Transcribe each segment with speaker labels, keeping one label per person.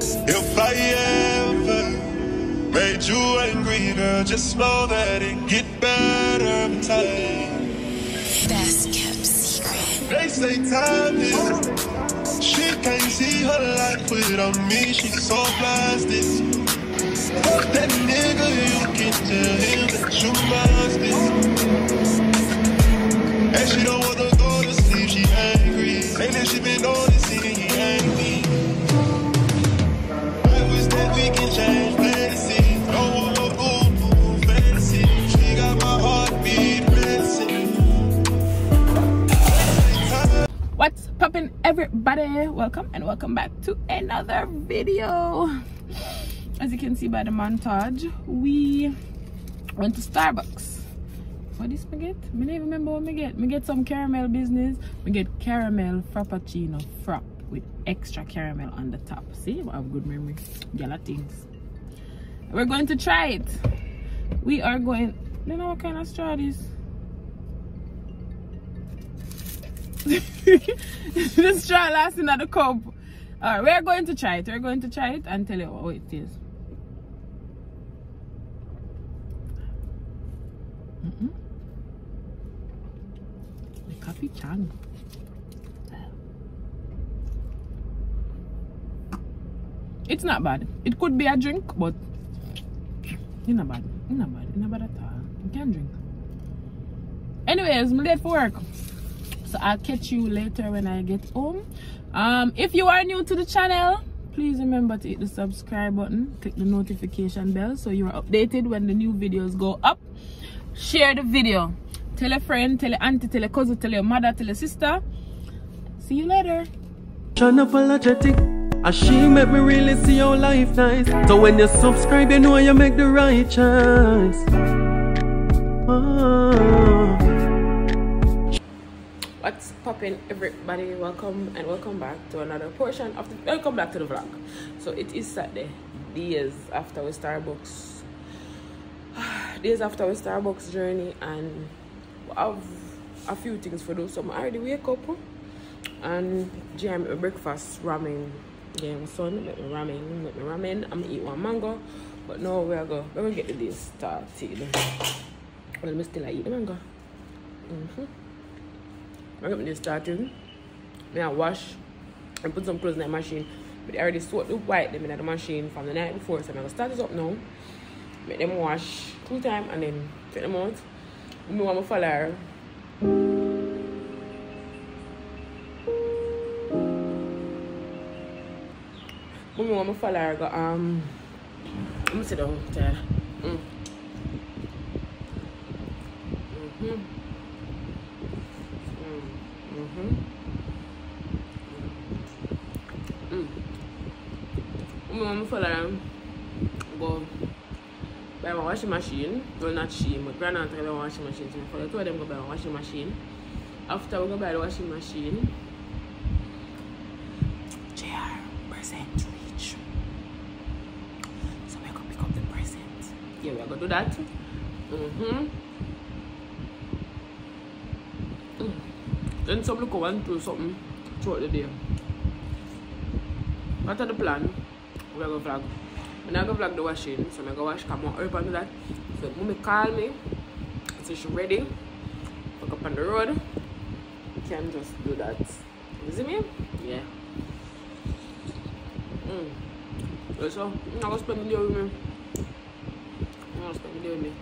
Speaker 1: If I ever made you angry, girl, just know that it get better in time.
Speaker 2: Best kept secret.
Speaker 1: They say time is, she can't see her life without me, she's so plastic. That nigga, you can tell him that you must be. And she don't wanna go to sleep, she angry. Say that she been noticing he angry. I wish that we can change fantasy. Don't want no boo-boo fantasy. She got my heartbeat racing.
Speaker 3: What's poppin', everybody? Welcome and welcome back to another video. As you can see by the montage, we went to Starbucks. What is I get? I don't even remember what I get. I get some caramel business. I get caramel frappuccino frap with extra caramel on the top. See, I have good memory. Gala things. We're going to try it. We are going. I don't know what kind of straw this. The straw lasting at the cup. Alright, we're going to try it. We're going to try it and tell you what it is. The coffee chan. It's not bad. It could be a drink, but it's not bad. It's not bad. It's not bad at all. You can drink. Anyways, I'm late for work, so I'll catch you later when I get home. If you are new to the channel, please remember to hit the subscribe button, click the notification bell so you are updated when the new videos go up. Share the video, tell a friend, tell your auntie, tell your cousin, tell your mother, tell your sister. See you later.
Speaker 4: Unapologetic, and she make me really see your life nice. So when you subscribe, you know you make the right choice.
Speaker 3: What's poppin', everybody? Welcome and welcome back to another portion of the welcome back to the vlog. So it is Saturday, days after our Starbucks journey, and we have a few things for do. So I already wake up and jam my breakfast ramen. Yeah, my son make me ramen. I'm gonna eat one mango, but now we're gonna get the day started. Well, I still eat the mango. I'm going to start in. I wash and put some clothes in the machine. But I already soaked the white them in the machine from the night before. So I'm going to start this up now. Make them wash 2 times and then take them out. I want to follow her. I want to follow her. I'm going to sit down. I'm going to go buy my washing machine. Well, not she, my grandaunt have a washing machine. So for the two of them go buy a washing machine. After we go buy the washing machine, JR% reach. So we're going to pick up the present. Yeah, we're going to do that. Then some look want to do something throughout the day. What are the plan? We're going to vlog. I'm not going to vlog the washing, so I'm going to wash. Come on, up and do that. So mommy call me, so she's ready. Look up on the road. You can just do that. You see me? Yeah. So I'm going to spend the day with me.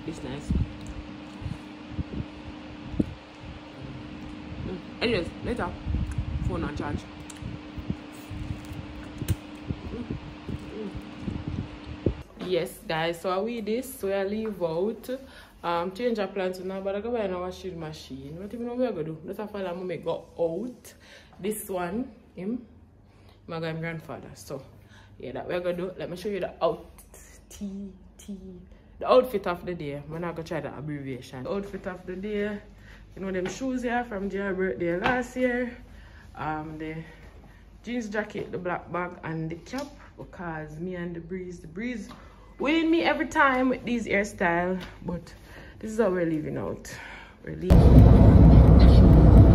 Speaker 3: It's nice. Anyways, later, phone on charge. Yes, guys, so I weed this, so I leave out. Change our plans now, but I go buy a washing machine. What even know what we're gonna do? Let's have a mommy go out. This one, him, my grandfather. So yeah, that we're gonna do. Let me show you the the outfit of the day. I'm not gonna try the abbreviation. The outfit of the day. You know them shoes here from Jay's birthday last year. The jeans jacket, the black bag, and the cap, because me and the breeze winning me every time with these hairstyle. But this is how we're leaving out. We're leaving.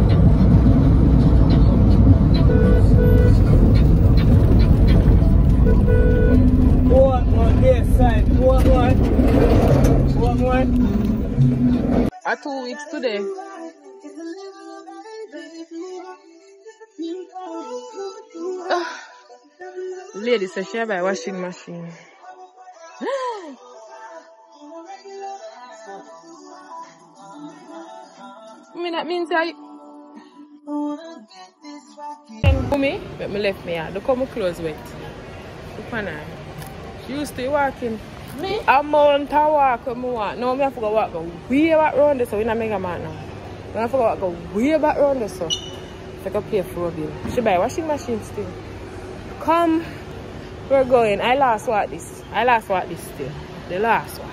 Speaker 3: for 2 weeks today. Lady says she have a washing machine. That means I for me, but me left me out. Look how my clothes wet. Look at her. She used to be walking. Me? I'm on to walk when I walk. Now I have to go walk way back around this, so we're not mega man now. I have to go way back around this, so I can pay for a bill. She buy a washing machine still. Come, we're going. I last walk this still. The last one.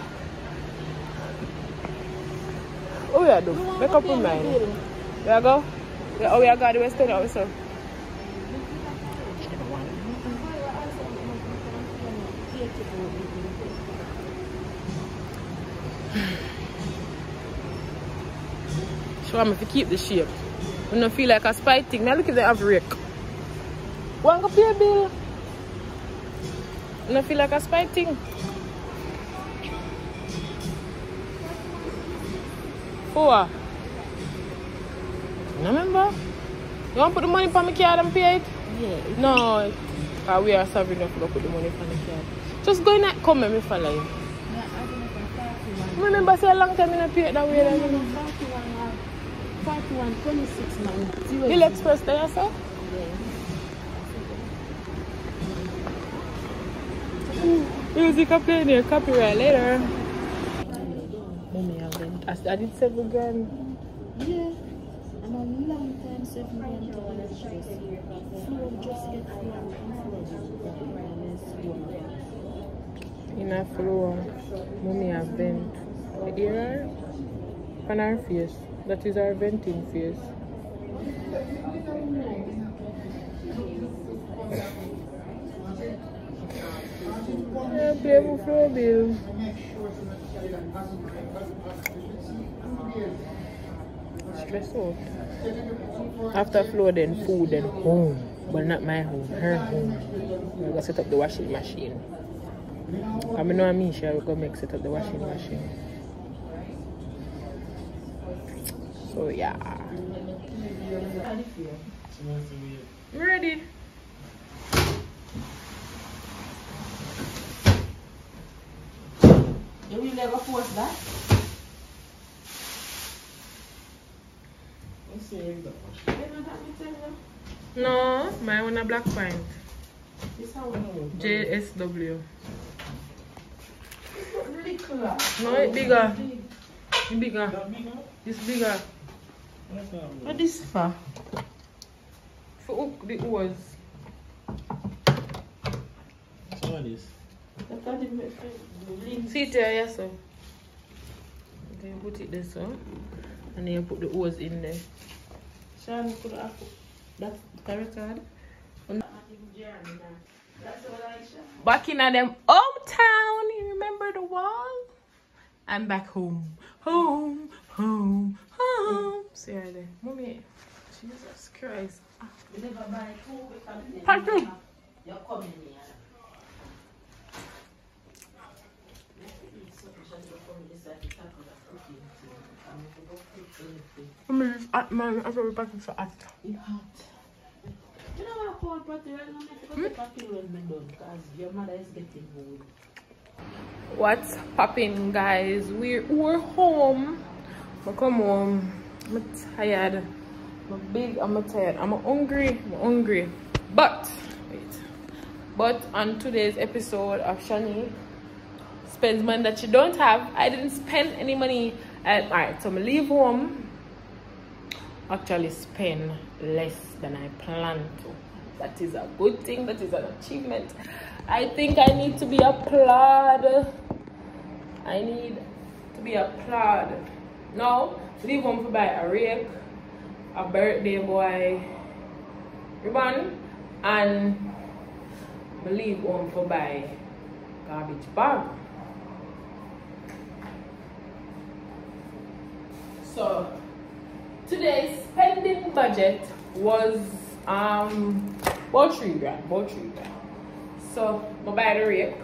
Speaker 3: Oh yeah, do. Make up your mind. Where I go? Oh we are going to the West End also. She want me to keep the shape. I don't feel like a spy thing. Now look if they have rake. Want to pay a bill? I don't feel like a spy thing. For what? Remember? You want to put the money on my card and pay it? Yeah. No. We are serving enough to put the money on the card. Just go in and come and me follow you. Remember say a long time I pay it that way.
Speaker 5: 41, 26 months.
Speaker 3: You'll express there, sir? Yeah. Music up in here, copyright later. Mommy, I did 7 grand.
Speaker 5: Yeah. I'm a long time 7 grand. Flow just get
Speaker 3: in a floor, mommy have vent. Here on her face. That is our venting face. Yeah, play with floor bill. Stress out. After floor, then food, then home. But not my home, her home. I'm gonna set up the washing machine. I know Amisha will go set up the washing machine. So yeah. I'm ready.
Speaker 5: You will never force that?
Speaker 3: No, my one a black pint. JSW. No, it's bigger. It's bigger. It's bigger. What is this for? For hook the oars.
Speaker 6: So what is?
Speaker 3: See it here, yes sir. Then you put it there so. And then you put the oars in there.
Speaker 5: Shan, put that carrot card.
Speaker 3: Back in them hometown, you remember the wall? I'm back home. Home, home, home. See her there. Mommy, Jesus Christ. Patrick.
Speaker 5: You're coming here.
Speaker 3: I'm just at man, I thought we packing for at.
Speaker 5: It's hot. You know what I call Patty right now? I forgot Patty when I'm done because your mother is getting old.
Speaker 3: What's popping, guys? We're home. I come home. I'm tired. I'm tired. I'm hungry. But on today's episode of Shani spends money that you don't have. I didn't spend any money. Alright, so I leave home. Actually spend less than I planned to. That is a good thing. That is an achievement. I think I need to be applauded. I need to be applauded. Now, leave home to buy a rake, a birthday boy ribbon, and leave home to buy garbage bag. So today's spending budget was about 3 grand. So I buy the rake,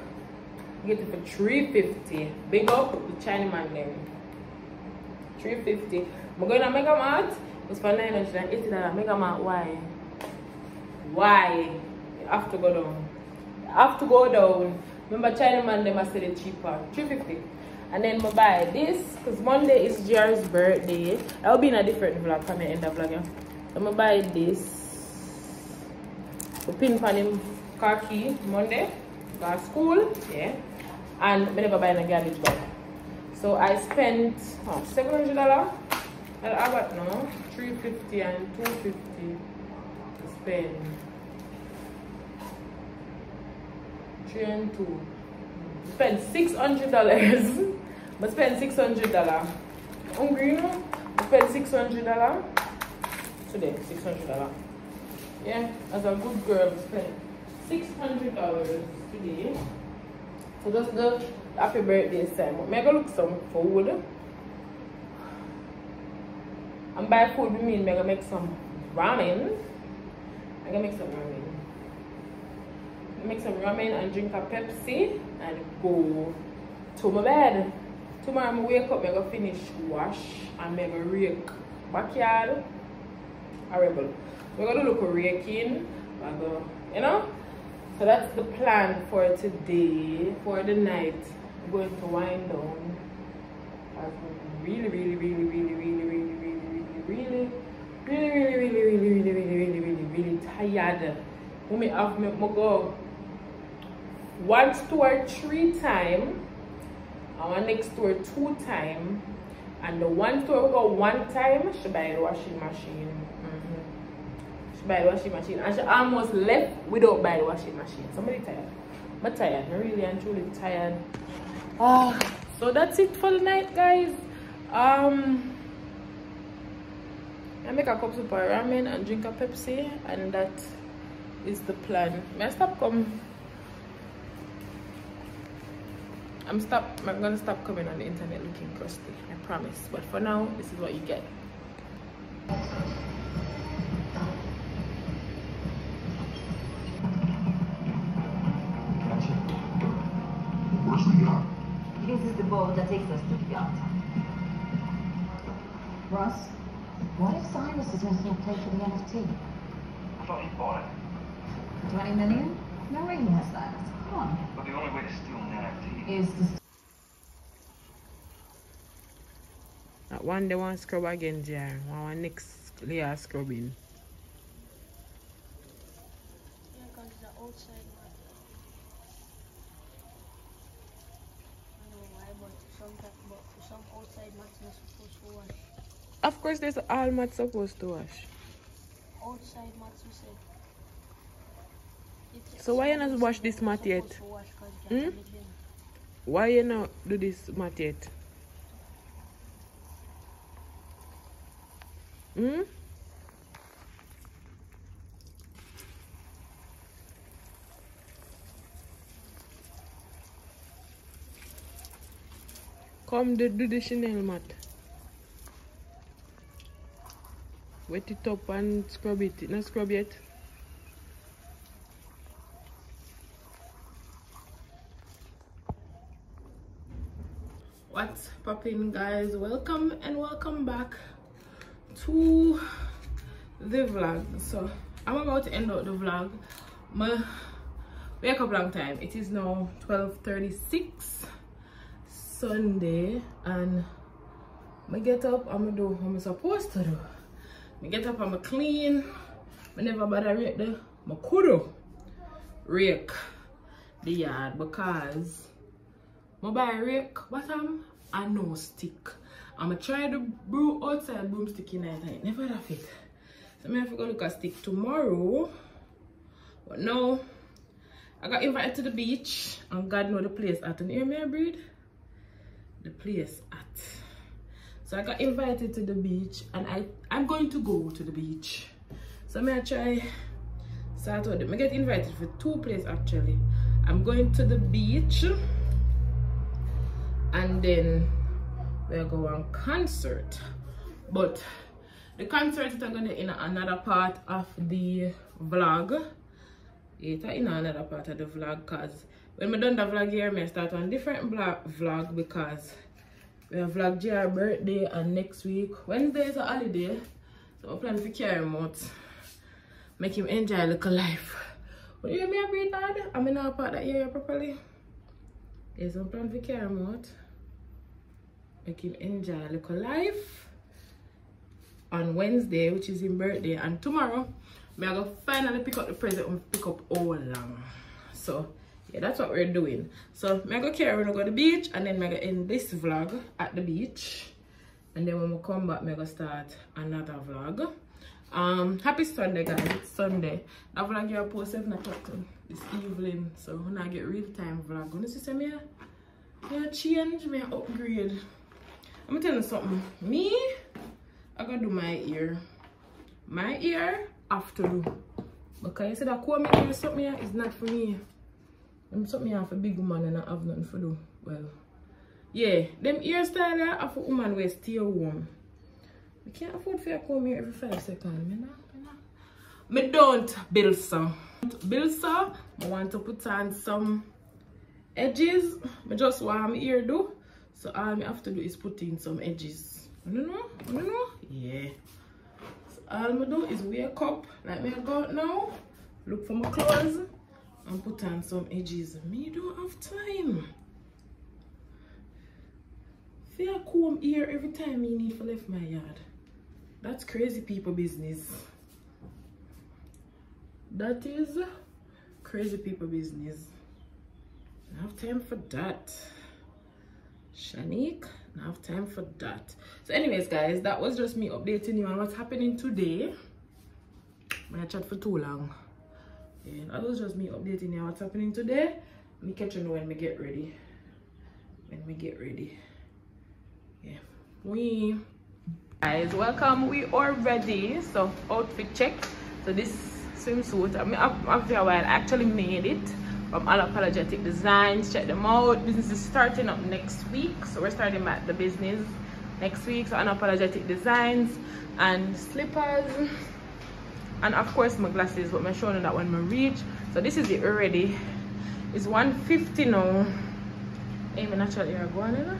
Speaker 3: get it for $3.50. Big up the Chinaman them. $350. I'm going to Mega Mart. It's for $980. Mega Mart, why? Why? You have to go down. You have to go down. Remember, China man, they must sell it cheaper. $350. And then I buy this because Monday is JR's birthday. I'll be in a different vlog. Come end the vlog. Yeah? So I buy this. The pin pan him car key Monday. Got school. Yeah. And I never buy a garbage bag. So I spent $700. I got no $350 and $250 to spend. 3 and 2. Spend $600. But spend $600. Hungry, you know? Spend $600 today. $600. Yeah, as a good girl, spend $600 today. So just the happy birthday time. I'm gonna look some food. And by food we mean I'm gonna make some ramen. I'm gonna make some ramen. Make some ramen and drink a Pepsi and go to my bed. Tomorrow I wake up, I'm gonna finish wash and I'm gonna rake backyard. Horrible. We're gonna look raking. You know? So that's the plan for today. For the night, I'm going to wind down. I'm really tired. We have to go one store 3 times and one next store 2 times, and the one store we go 1 time she buy the washing machine. She buy the washing machine and she almost left without buy the washing machine. Somebody tired. I'm tired. I'm really and truly tired. So that's it for the night, guys. I make a cup of ramen and drink a Pepsi, and that is the plan. I'm gonna stop coming on the internet looking crusty, I promise. But for now, this is what you get.
Speaker 7: Where's the yacht? This is the boat that takes us to the yacht. Russ, what if Cyrus is making a play for the NFT?
Speaker 8: I thought he bought it.
Speaker 7: 20 million? No way he has that. Come on.
Speaker 8: But the only way to steal an NFT
Speaker 7: Is to
Speaker 3: That one they want to scrub again, Jar. One next layer scrubbing.
Speaker 9: Yeah, because the outside one. I don't know why, but for some outside mats not supposed to wash.
Speaker 3: Of course, there's all mats supposed to wash.
Speaker 9: Outside mats, you said.
Speaker 3: So why you not wash this mat yet? Why you not do this mat yet? Come do the Chanel mat. Wet it up and scrub it. Not scrub yet. What's popping, guys? Welcome and welcome back to the vlog. So I'm about to end out the vlog. My wake up long time. It is now 12:36 Sunday, and I get up, I'm gonna do what I'm supposed to do. I get up, I'm clean. I never bother rake the I could rake the yard because I buy rake bottom and no stick. I'm gonna try the brew outside broomstick in night. I never have it. So I have to go look at stick tomorrow. But no, I got invited to the beach and God know the place at. And hear me, breed? The place at. So I got invited to the beach and I'm going to go to the beach. So I'm gonna try start out. I get invited for 2 places actually. I'm going to the beach and then we'll go on concert. But the concert is gonna in another part of the vlog. It's in another part of the vlog because when I done the vlog here, I start on different vlog because We have vlog JR birthday and next week. Wednesday is a holiday. So I plan to carry him out. Make him enjoy a little life. But you hear me a breathe hard? I mean not part that area properly. Yes, I'm planning to carry him out. Make him enjoy a little life. On Wednesday, which is his birthday, and tomorrow I'm gonna finally pick up the present and pick up all along. So yeah, that's what we're doing. So I'm gonna carry, we're gonna go to the beach, and then I'm gonna end this vlog at the beach, and then when we come back I'm gonna start another vlog. Happy Sunday guys, it's Sunday. That vlog you post 7 o'clock this evening, so when I get real time vlog, when you see me I change, me upgrade. I'm gonna tell you something. Me, I gotta do my ear. My ear have to do. Because you see that comb ear something here is not for me. I'm something here for big woman and I have nothing to do. Well, yeah, them hairstyle here are for woman who stay warm. I can't afford for a comb here every 5 seconds. Me don't build some. I want to put on some edges. I just want my ear do. So all I have to do is put in some edges. I don't know. Yeah. So all I do is wake up like me I go out now, look for my clothes and put on some edges. Me don't have time. If I comb here every time you need to leave my yard. That's crazy people business. That is crazy people business. I have time for that. Shanique, I have time for that. So anyways guys, that was just me updating you on what's happening today. I chat for too long. Yeah, that was just me updating you on what's happening today. Me catch you when we get ready. Yeah. We guys, welcome. We are ready. So outfit check. So this swimsuit, I mean after a while I actually made it from Unapologetic Designz. Check them out. Business is starting up next week, so we're starting back the business next week. So Unapologetic Designz and slippers, and of course my glasses, but I'm showing you that when we reach. So this is it already. It's 150 now. Hey, my natural hair go on, you know?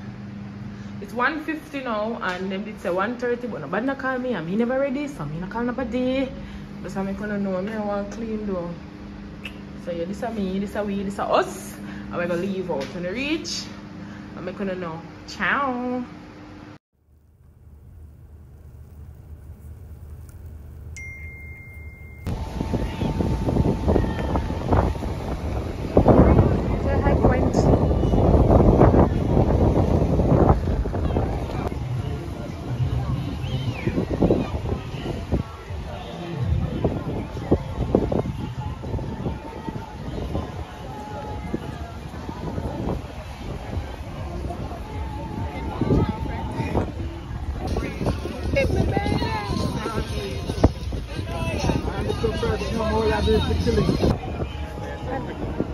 Speaker 3: It's 150 now, and them did say 130, but nobody not call me, and me never ready, so me not call nobody. But I'm gonna know me I want clean though. So yeah, this is me, this is we, this is us. And we're gonna leave out when we reach. I'm gonna know. Ciao. Say hi, point.
Speaker 6: I'm so proud of you.